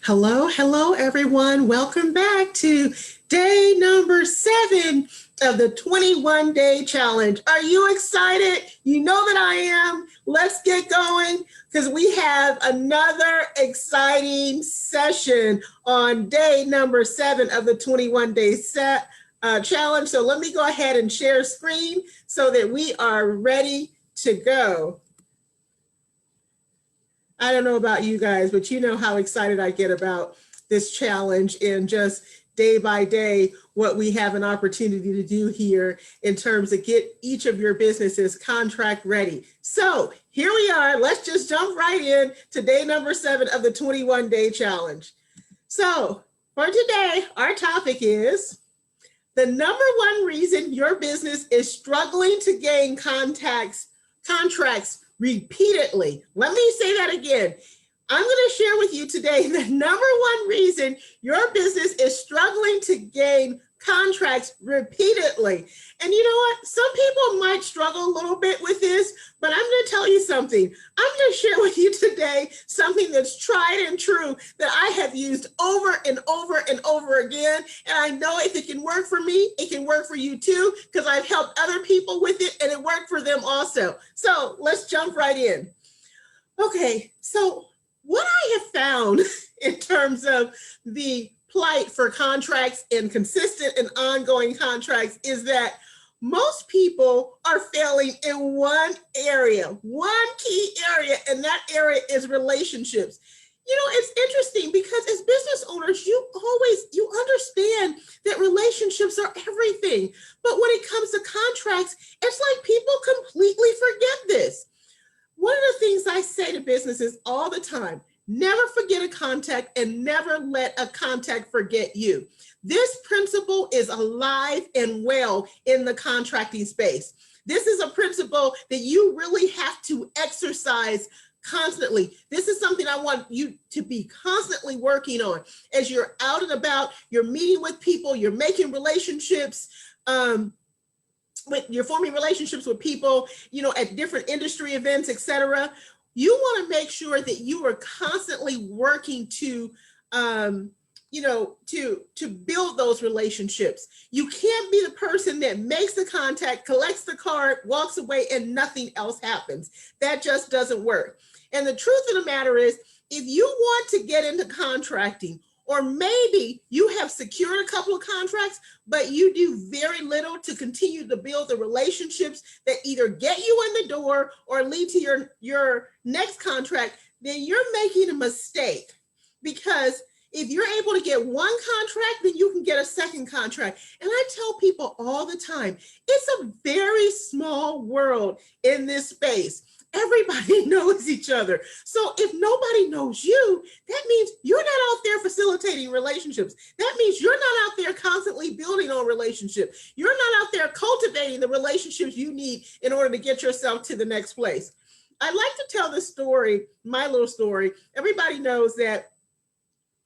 Hello, hello, everyone. Welcome back to day number 7 of the 21-day challenge. Are you excited? You know that I am. Let's get going because we have another exciting session on day number 7 of the 21-day challenge. So let me go ahead and share screen so that we are ready to go. I don't know about you guys, but you know how excited I get about this challenge and just day by day what we have an opportunity to do here in terms of get each of your businesses contract ready. So here we are. Let's just jump right in to day number 7 of the 21-day challenge. So for today, our topic is the number one reason your business is struggling to gain contracts repeatedly. Let me say that again. I'm going to share with you today the number one reason your business is struggling to gain contracts repeatedly. And you know what? Some people might struggle a little bit with this, but I'm going to tell you something. I'm going to share with you today something that's tried and true that I have used over and over and over again. And I know if it can work for me, it can work for you too, because I've helped other people with it and it worked for them also. So let's jump right in. Okay, so what I have found in terms of the plight for contracts and consistent and ongoing contracts is that most people are failing in one area, one key area, and that area is relationships. You know, it's interesting because as business owners, you understand that relationships are everything. But when it comes to contracts, it's like people completely forget this. One of the things I say to businesses all the time, never forget a contact and never let a contact forget you. This principle is alive and well in the contracting space. This is a principle that you really have to exercise constantly. This is something I want you to be constantly working on as you're out and about, you're meeting with people, you're making relationships, you're forming relationships with people, you know, at different industry events, etc. You want to make sure that you are constantly working to, to build those relationships. You can't be the person that makes the contact, collects the card, walks away, and nothing else happens. That just doesn't work. And the truth of the matter is, if you want to get into contracting, or maybe you have secured a couple of contracts, but you do very little to continue to build the relationships that either get you in the door or lead to your next contract, then you're making a mistake. Because if you're able to get one contract, then you can get a second contract. And I tell people all the time, it's a very small world in this space. Everybody knows each other. So if nobody knows you, that means you're not out there facilitating relationships. That means you're not out there constantly building on relationships. You're not out there cultivating the relationships you need in order to get yourself to the next place. I like to tell this story, my little story. Everybody knows that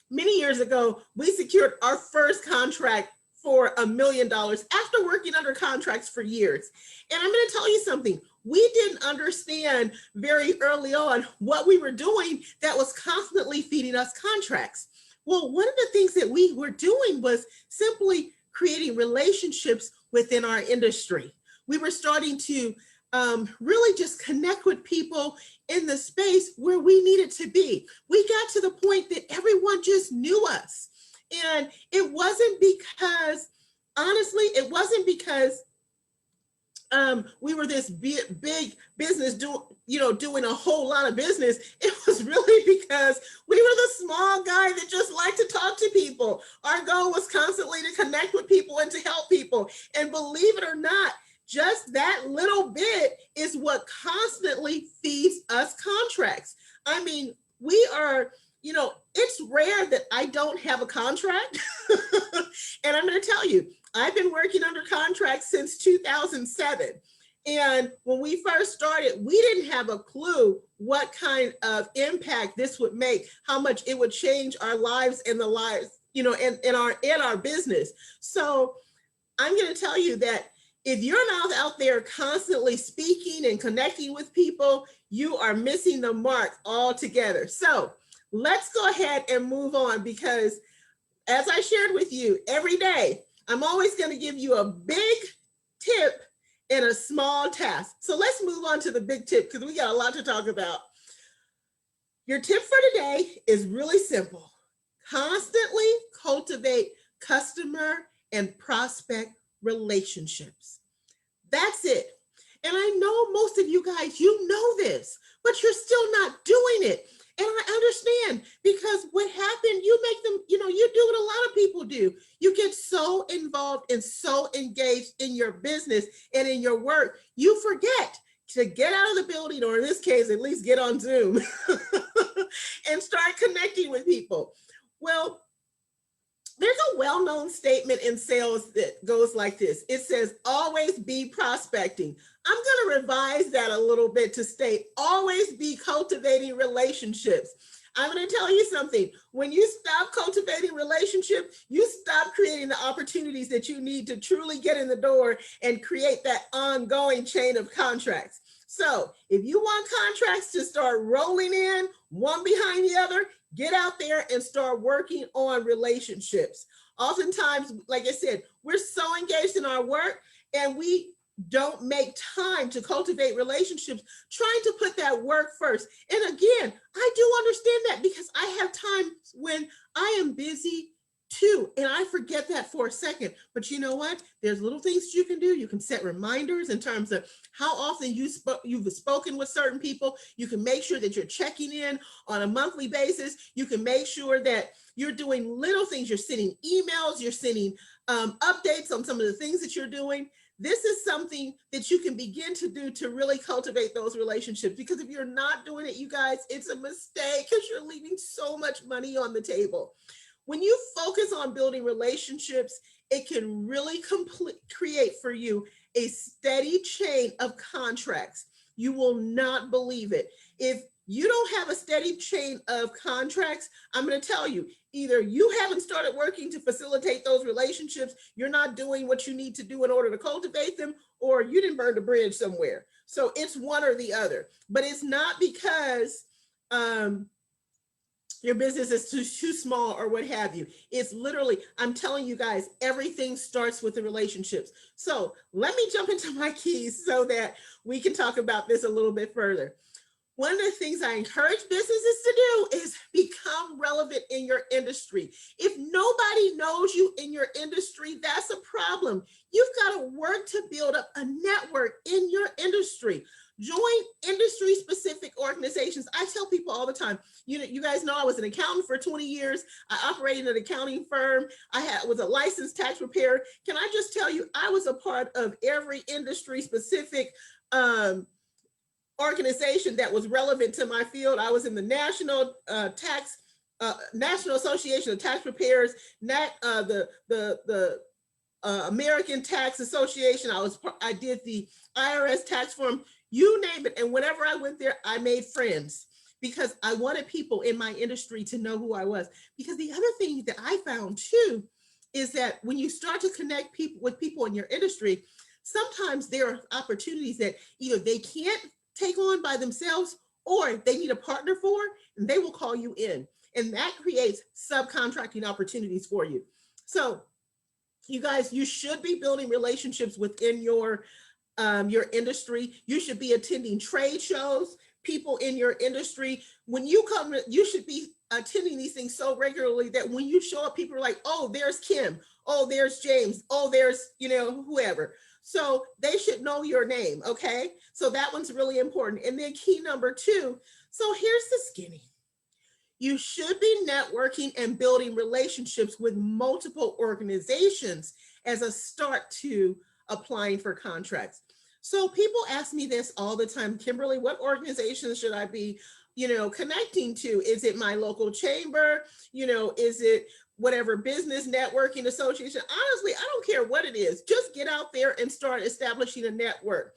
many years ago, we secured our first contract for $1 million after working under contracts for years. And I'm going to tell you something. We didn't understand very early on what we were doing that was constantly feeding us contracts. Well, one of the things that we were doing was simply creating relationships within our industry. We were starting to really just connect with people in the space where we needed to be. We got to the point that everyone just knew us. And it wasn't because, honestly, it wasn't because we were this big business doing a whole lot of business. It was really because we were the small guy that just liked to talk to people. Our goal was constantly to connect with people and to help people. And believe it or not, just that little bit is what constantly feeds us contracts. I mean, we are, it's rare that I don't have a contract. And I'm going to tell you, I've been working under contract since 2007. And when we first started, we didn't have a clue what kind of impact this would make, how much it would change our lives and the lives, in our business. So I'm going to tell you that if you're not out there constantly speaking and connecting with people, you are missing the mark altogether. So let's go ahead and move on, because as I shared with you, every day, I'm always going to give you a big tip and a small task. So let's move on to the big tip, because we got a lot to talk about. Your tip for today is really simple. Constantly cultivate customer and prospect relationships. That's it. And I know most of you guys, you know this, but you're still not doing it. And I understand, because what happened, you make them, you do what a lot of people do. You get so involved and so engaged in your business and in your work, you forget to get out of the building, or in this case, at least get on Zoom and start connecting with people. Well, there's a well-known statement in sales that goes like this. It says, always be prospecting. I'm going to revise that a little bit to state, always be cultivating relationships. I'm going to tell you something. When you stop cultivating relationships, you stop creating the opportunities that you need to truly get in the door and create that ongoing chain of contracts. So if you want contracts to start rolling in one behind the other, get out there and start working on relationships. Oftentimes, like I said, we're so engaged in our work and we don't make time to cultivate relationships, trying to put that work first. And again, I do understand that, because I have times when I am busy too, and I forget that for a second. But you know what? There's little things you can do. You can set reminders in terms of how often you've spoken with certain people. You can make sure that you're checking in on a monthly basis. You can make sure that you're doing little things. You're sending emails, you're sending updates on some of the things that you're doing. This is something that you can begin to do to really cultivate those relationships, because if you're not doing it, you guys, it's a mistake, because you're leaving so much money on the table. When you focus on building relationships, it can really create for you a steady chain of contracts. You will not believe it. If you don't have a steady chain of contracts, I'm going to tell you, either you haven't started working to facilitate those relationships, you're not doing what you need to do in order to cultivate them, or you didn't burn the bridge somewhere. So it's one or the other. But it's not because your business is too small or what have you. It's literally, I'm telling you guys, everything starts with the relationships. So let me jump into my keys so that we can talk about this a little bit further. One of the things I encourage businesses to do is become relevant in your industry. If nobody knows you in your industry, that's a problem. You've got to work to build up a network in your industry. Join industry-specific organizations. I tell people all the time, you guys know I was an accountant for 20 years. I operated an accounting firm. I was a licensed tax preparer. Can I just tell you, I was a part of every industry-specific organization that was relevant to my field. I was in the National Association of Tax Preparers, the American Tax Association. I did the IRS tax form, you name it. And whenever I went there, I made friends, because I wanted people in my industry to know who I was. Because the other thing that I found too is that when you start to connect with people in your industry, sometimes there are opportunities that either they can't take on by themselves, or they need a partner for, and they will call you in. And that creates subcontracting opportunities for you. So you guys, you should be building relationships within your industry. You should be attending trade shows, people in your industry. When you come, you should be attending these things so regularly that when you show up, people are like, oh, there's Kim. Oh, there's James. Oh, there's, whoever. So they should know your name, okay? So that one's really important. And then key number 2, so here's the skinny. You should be networking and building relationships with multiple organizations as a start to applying for contracts. So people ask me this all the time, Kimberly, what organizations should I be, connecting to? Is it my local chamber? Is it whatever business networking association? Honestly, I don't care what it is. Just get out there and start establishing a network.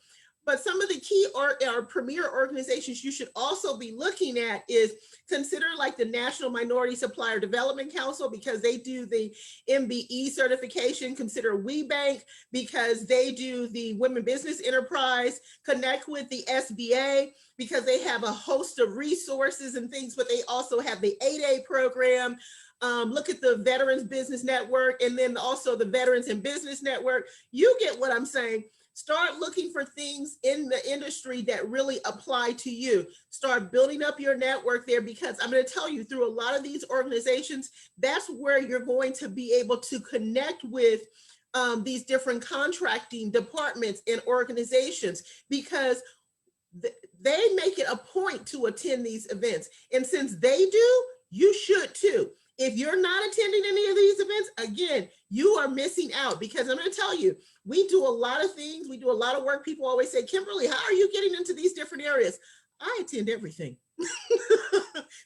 But some of the key or premier organizations you should also be looking at is consider like the National Minority Supplier Development Council, because they do the MBE certification. Consider WeBank because they do the Women Business Enterprise. Connect with the SBA because they have a host of resources and things, but they also have the 8A program. Look at the Veterans Business Network, and then also the Veterans and Business Network. You get what I'm saying. Start looking for things in the industry that really apply to you. Start building up your network there, because I'm going to tell you, through a lot of these organizations, that's where you're going to be able to connect with these different contracting departments and organizations, because they make it a point to attend these events. And since they do, you should too. If you're not attending any of these events, again, you are missing out, because I'm going to tell you, we do a lot of things. We do a lot of work. People always say, Kimberly, how are you getting into these different areas? I attend everything.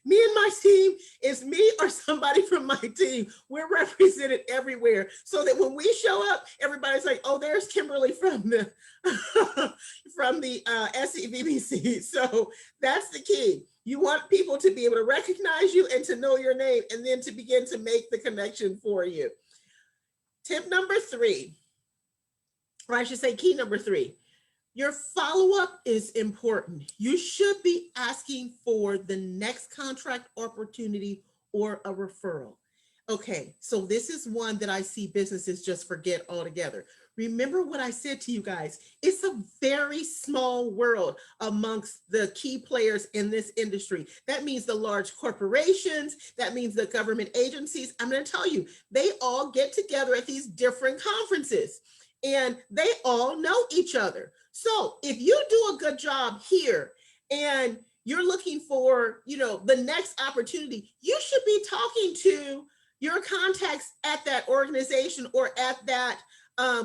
Me and my team, is me or somebody from my team. We're represented everywhere, so that when we show up, everybody's like, oh, there's Kimberly from the from the SEVBC. So that's the key. You want people to be able to recognize you and to know your name, and then to begin to make the connection for you. Tip number 3, or I should say key number 3, your follow-up is important. You should be asking for the next contract opportunity or a referral. Okay, so this is one that I see businesses just forget altogether. Remember what I said to you guys, it's a very small world amongst the key players in this industry. That means the large corporations, that means the government agencies. I'm going to tell you, they all get together at these different conferences, and they all know each other. So if you do a good job here and you're looking for, the next opportunity, you should be talking to your contacts at that organization or at that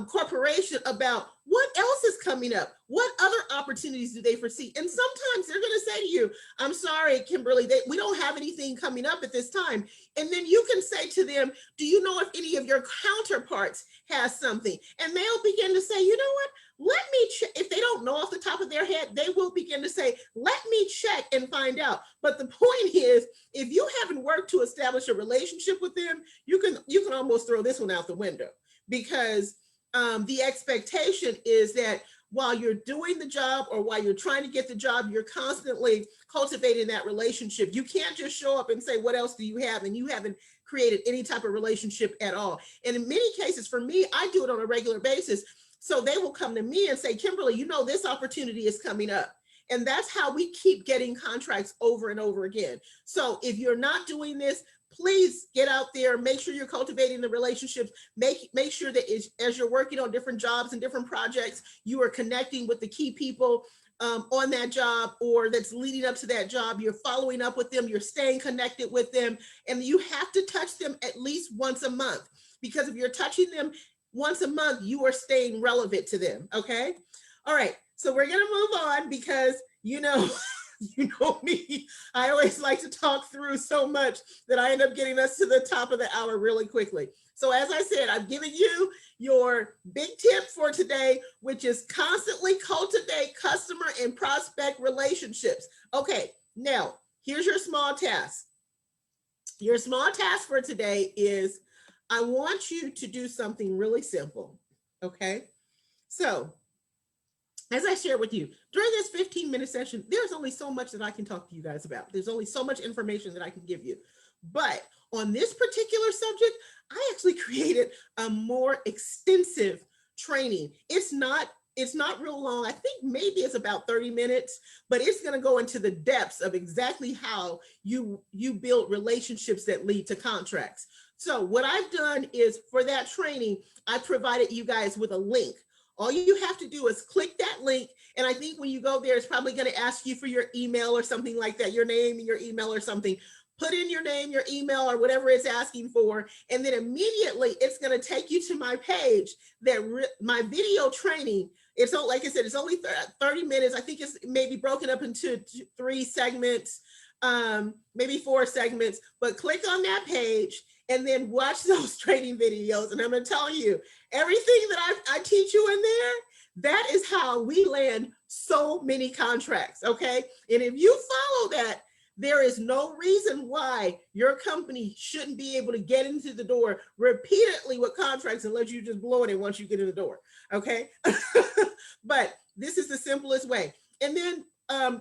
corporation about what else is coming up, what other opportunities do they foresee. And sometimes they're going to say to you, I'm sorry, Kimberly, we don't have anything coming up at this time. And then you can say to them, do you know if any of your counterparts has something? And they'll begin to say, you know what, let me check. If they don't know off the top of their head, they will begin to say, let me check and find out. But the point is, if you haven't worked to establish a relationship with them, you can almost throw this one out the window, because the expectation is that while you're doing the job or while you're trying to get the job, you're constantly cultivating that relationship. You can't just show up and say, what else do you have? And you haven't created any type of relationship at all. And in many cases, for me, I do it on a regular basis. So they will come to me and say, Kimberly, this opportunity is coming up. And that's how we keep getting contracts over and over again. So if you're not doing this, please get out there, make sure you're cultivating the relationships, make sure that as you're working on different jobs and different projects, you are connecting with the key people on that job or that's leading up to that job. You're following up with them, you're staying connected with them, and you have to touch them at least once a month, because if you're touching them once a month, you are staying relevant to them, okay? All right, so we're gonna move on, because you know me, I always like to talk through so much that I end up getting us to the top of the hour really quickly. So as I said, I've given you your big tip for today, which is constantly cultivate customer and prospect relationships. Okay, now here's your small task. Your small task for today is, I want you to do something really simple, okay? So, as I shared with you, during this 15-minute session, there's only so much that I can talk to you guys about. There's only so much information that I can give you. But on this particular subject, I actually created a more extensive training. It's not real long. I think maybe it's about 30 minutes, but it's going to go into the depths of exactly how you build relationships that lead to contracts. So what I've done is, for that training, I provided you guys with a link. All you have to do is click that link. And I think when you go there, it's probably going to ask you for your email or something like that, your name and your email or something. Put in your name, your email, or whatever it's asking for. And then immediately it's going to take you to my page, my video training. It's not, like I said, it's only 30 minutes. I think it's maybe broken up into 3 segments, maybe 4 segments, but click on that page and then watch those training videos. And I'm going to tell you, everything that I teach you in there, that is how we land so many contracts, okay? And if you follow that, there is no reason why your company shouldn't be able to get into the door repeatedly with contracts unless you just blow it once you get in the door, okay? But this is the simplest way. And then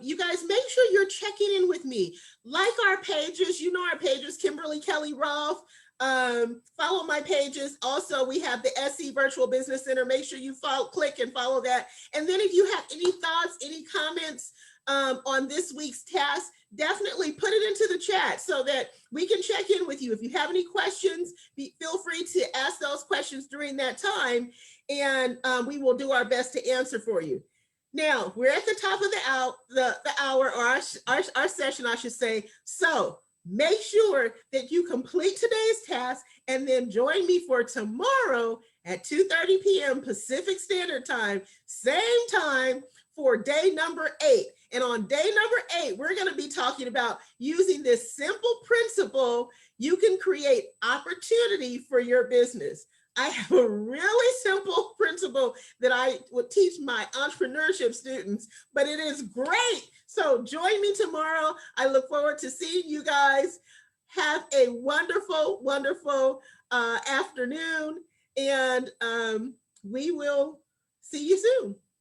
you guys make sure you're checking in with me. Like our pages, you know our pages, Kimberly Kelly Rolfe. Follow my pages. Also, we have the SE Virtual Business Center. Make sure you follow, click and follow that. And then if you have any thoughts, any comments on this week's task, definitely put it into the chat so that we can check in with you. If you have any questions, feel free to ask those questions during that time, and we will do our best to answer for you. Now, we're at the top of the hour, or our session, I should say. So make sure that you complete today's task and then join me for tomorrow at 2:30 p.m. Pacific Standard Time, same time, for day number 8. And on day number 8, we're going to be talking about using this simple principle. You can create opportunity for your business. I have a really simple principle that I would teach my entrepreneurship students, but it is great. So join me tomorrow. I look forward to seeing you guys. Have a wonderful, wonderful afternoon, and we will see you soon.